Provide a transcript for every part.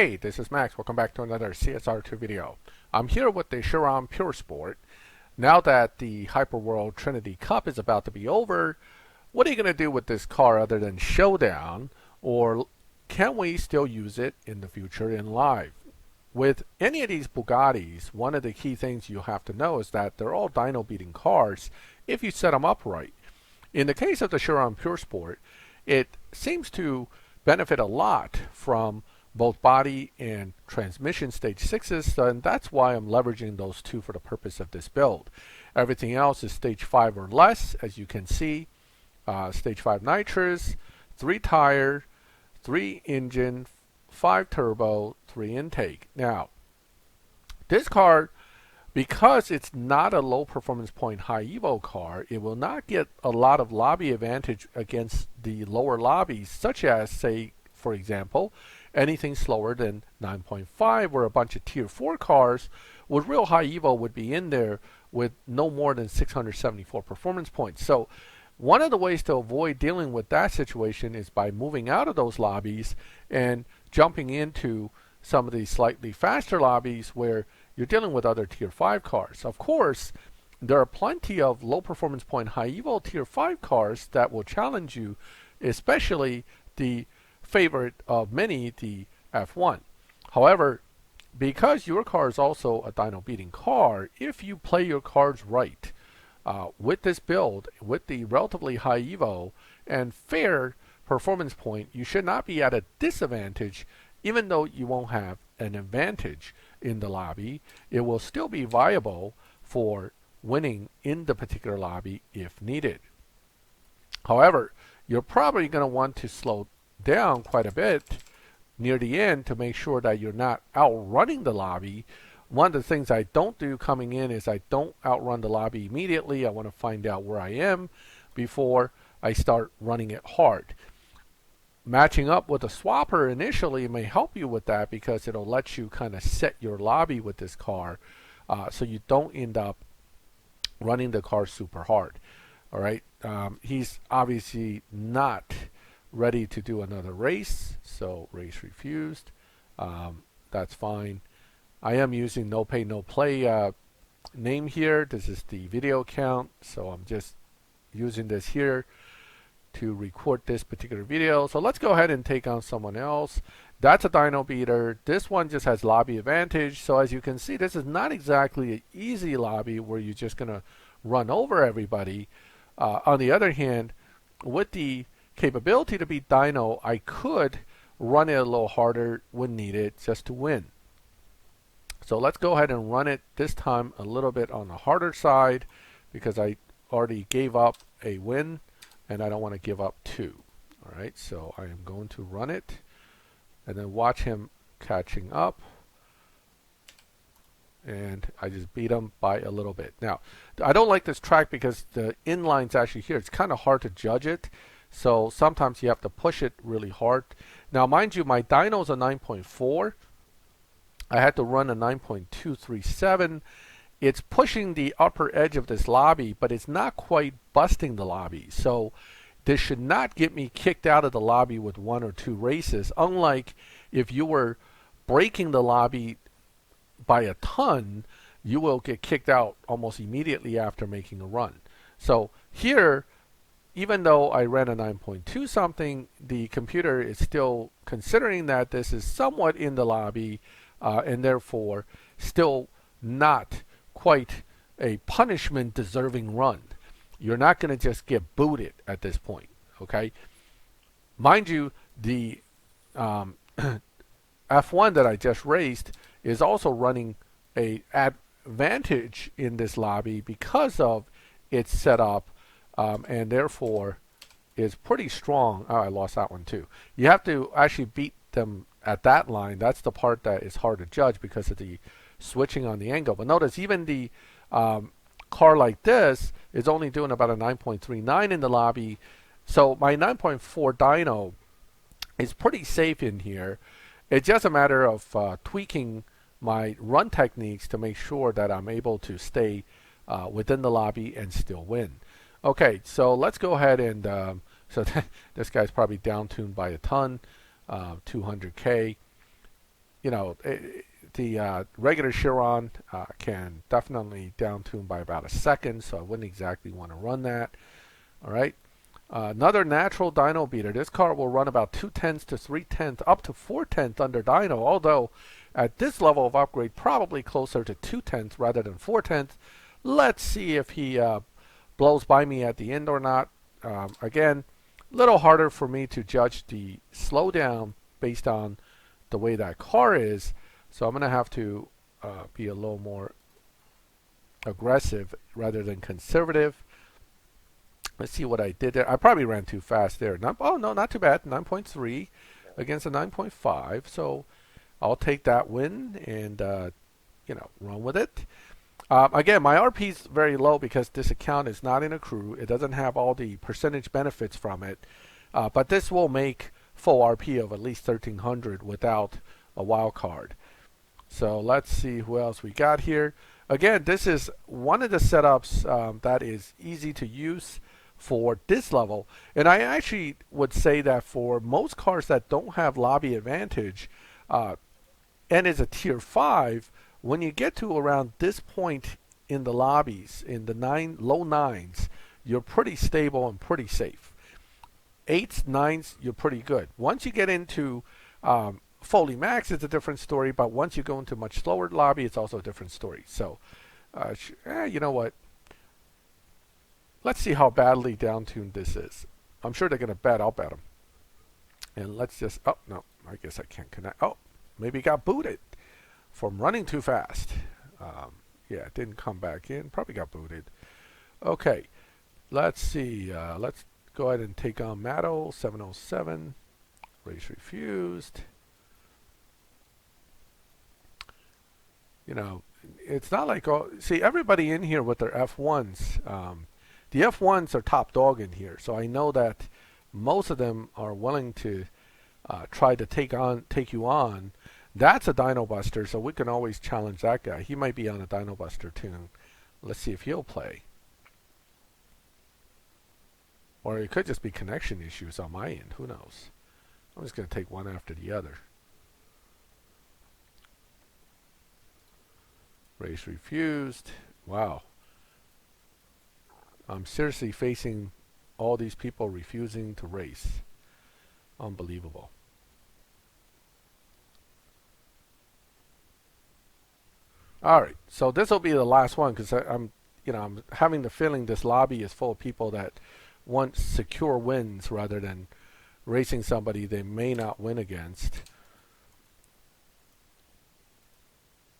Hey, this is Max. Welcome back to another CSR2 video. I'm here with the Chiron Pur Sport. Now that the Hypercar Trinity Cup is about to be over, what are you going to do with this car other than showdown? Or can we still use it in the future in live? With any of these Bugattis, one of the key things you have to know is that they're all dyno beating cars if you set them up right. In the case of the Chiron Pur Sport, it seems to benefit a lot from both body and transmission stage 6s, and that's why I'm leveraging those two for the purpose of this build. Everything else is stage 5 or less, as you can see. Stage 5 nitrous, 3 tire, 3 engine, 5 turbo, 3 intake. Now, this car, because it's not a low performance point high evo car, it will not get a lot of lobby advantage against the lower lobbies, such as, say, for example, anything slower than 9.5, where a bunch of tier 4 cars with real high evo would be in there with no more than 674 performance points. So one of the ways to avoid dealing with that situation is by moving out of those lobbies and jumping into some of these slightly faster lobbies where you're dealing with other tier 5 cars. Of course, there are plenty of low performance point high evo tier 5 cars that will challenge you, especially the favorite of many, the F1. However, because your car is also a dyno beating car, if you play your cards right with this build, with the relatively high evo and fair performance point, you should not be at a disadvantage. Even though you won't have an advantage in the lobby, it will still be viable for winning in the particular lobby if needed. However, you're probably going to want to slow down quite a bit near the end to make sure that you're not outrunning the lobby. One of the things I don't do coming in is I don't outrun the lobby immediately. I want to find out where I am before I start running it hard. Matching up with a swapper initially may help you with that because it'll let you kind of set your lobby with this car so you don't end up running the car super hard. All right, he's obviously not ready to do another race, so race refused. That's fine. I am using no pay no play name here. This is the video account, so I'm just using this here to record this particular video. So let's go ahead and take on someone else. That's a dyno beater. This one just has lobby advantage. So as you can see, this is not exactly an easy lobby where you're just gonna run over everybody. On the other hand, with the capability to beat dyno, I could run it a little harder when needed just to win. So let's go ahead and run it this time a little bit on the harder side because I already gave up a win and I don't want to give up 2. All right, so I am going to run it and then watch him catching up. And I just beat him by a little bit. Now, I don't like this track because the inline's actually here. It's kind of hard to judge it. So sometimes you have to push it really hard. Now, mind you, my dyno's a 9.4. I had to run a 9.237. It's pushing the upper edge of this lobby, but it's not quite busting the lobby. So this should not get me kicked out of the lobby with 1 or 2 races, unlike if you were breaking the lobby by a ton, you will get kicked out almost immediately after making a run. So here, even though I ran a 9.2 something, the computer is still considering that this is somewhat in the lobby and therefore still not quite a punishment deserving run. You're not going to just get booted at this point, okay? Mind you, the F1 that I just raced is also running a advantage in this lobby because of its setup and therefore is pretty strong. Oh, I lost that one too. You have to actually beat them at that line. That's the part that is hard to judge because of the switching on the angle. But notice even the car like this is only doing about a 9.39 in the lobby. So my 9.4 dyno is pretty safe in here. It's just a matter of tweaking my run techniques to make sure that I'm able to stay within the lobby and still win. Okay, so let's go ahead and so this guy's probably down tuned by a ton, 200K. you know, the regular Chiron can definitely down tune by about a second, so I wouldn't exactly want to run that. All right. Another natural dyno beater. This car will run about 2/10 to 3/10, up to 4/10 under dyno, although at this level of upgrade, probably closer to 2/10 rather than 4/10. Let's see if he blows by me at the end or not. Again, a little harder for me to judge the slowdown based on the way that car is, so I'm going to have to be a little more aggressive rather than conservative. Let's see what I did there. I probably ran too fast there. Oh, no, not too bad. 9.3 against a 9.5. So I'll take that win and, run with it. Again, my RP is very low because this account is not in a crew. It doesn't have all the percentage benefits from it. But this will make full RP of at least 1,300 without a wild card. So let's see who else we got here. Again, this is one of the setups that is easy to use for this level, and I actually would say that for most cars that don't have lobby advantage and is a tier 5, when you get to around this point in the lobbies, in the low 9s, you're pretty stable and pretty safe. 8s, 9s, you're pretty good. Once you get into fully max, it's a different story, but once you go into much slower lobby, it's also a different story. So you know what, let's see how badly down-tuned this is. I'm sure they're going to bet. I'll bet them. And let's just... Oh, no. I guess I can't connect. Oh, maybe it got booted from running too fast. Yeah, it didn't come back in. Probably got booted. Okay. Let's see. Let's go ahead and take on Matto. 707. Race refused. You know, it's not like... see, everybody in here with their F1s... the F1s are top dog in here, so I know that most of them are willing to try to take you on. That's a dyno buster, so we can always challenge that guy. He might be on a dyno buster too. Let's see if he'll play. Or it could just be connection issues on my end. Who knows? I'm just going to take one after the other. Race refused. Wow. I'm seriously facing all these people refusing to race. Unbelievable. All right, so this will be the last one because I'm having the feeling this lobby is full of people that want secure wins rather than racing somebody they may not win against.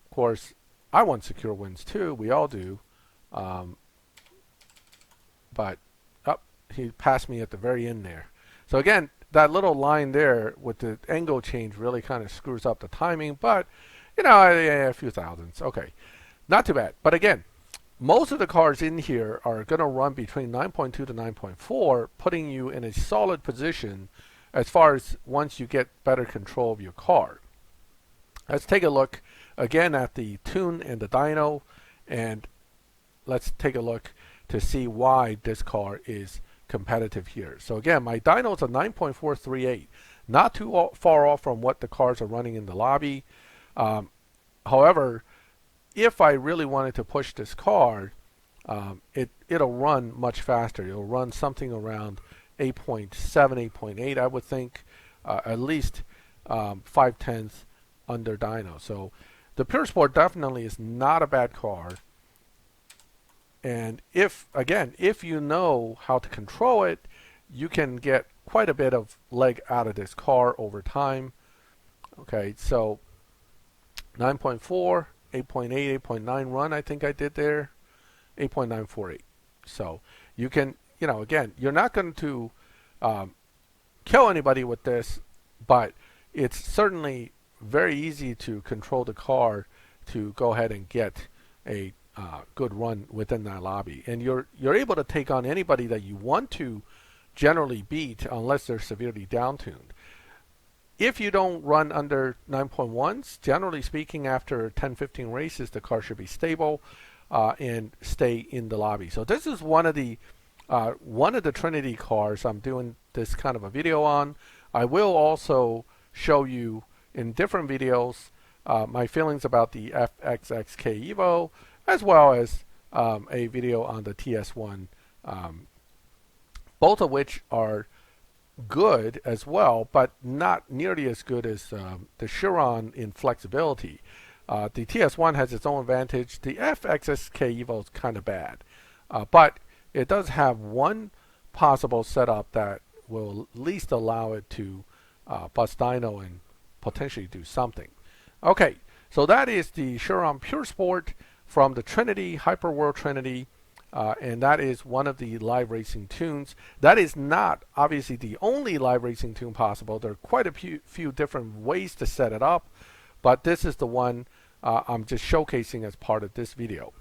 Of course, I want secure wins too. We all do. But he passed me at the very end there. So again, that little line there with the angle change really kind of screws up the timing. But, a few thousandths. Okay, not too bad. But again, most of the cars in here are going to run between 9.2 to 9.4, putting you in a solid position as far as once you get better control of your car. Let's take a look again at the tune and the dyno, and let's take a look to see why this car is competitive here. So again, my dyno is a 9.438, not too far off from what the cars are running in the lobby. However, if I really wanted to push this car, it'll run much faster. It'll run something around 8.7, 8.8, I would think, at least 5/10 under dyno. So the Pure Sport definitely is not a bad car. And if you know how to control it, you can get quite a bit of leg out of this car over time. Okay, so 9.4, 8.8, 8.9 run, I think I did there. 8.948. So you can, again, you're not going to kill anybody with this, but it's certainly very easy to control the car to go ahead and get a good run within that lobby, and you're able to take on anybody that you want to generally beat unless they're severely down-tuned. If you don't run under 9.1s, generally speaking, after 10-15 races, the car should be stable and stay in the lobby. So this is one of the Trinity cars I'm doing this kind of a video on. I will also show you in different videos my feelings about the FXXK Evo, as well as a video on the TS1, both of which are good as well, but not nearly as good as the Chiron in flexibility. The TS1 has its own advantage. The FXXK Evo is kind of bad, but it does have one possible setup that will at least allow it to bust dyno and potentially do something. Okay, so that is the Chiron Pur Sport from the Trinity, Hyperworld Trinity, and that is one of the live racing tunes. That is not obviously the only live racing tune possible. There are quite a few different ways to set it up, but this is the one I'm just showcasing as part of this video.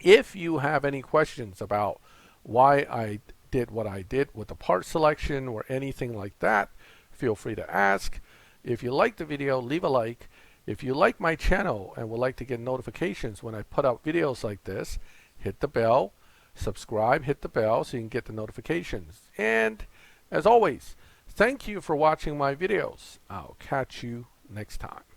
If you have any questions about why I did what I did with the part selection or anything like that, feel free to ask. If you like the video, leave a like. If you like my channel and would like to get notifications when I put out videos like this, hit the bell, subscribe, hit the bell so you can get the notifications. And as always, thank you for watching my videos. I'll catch you next time.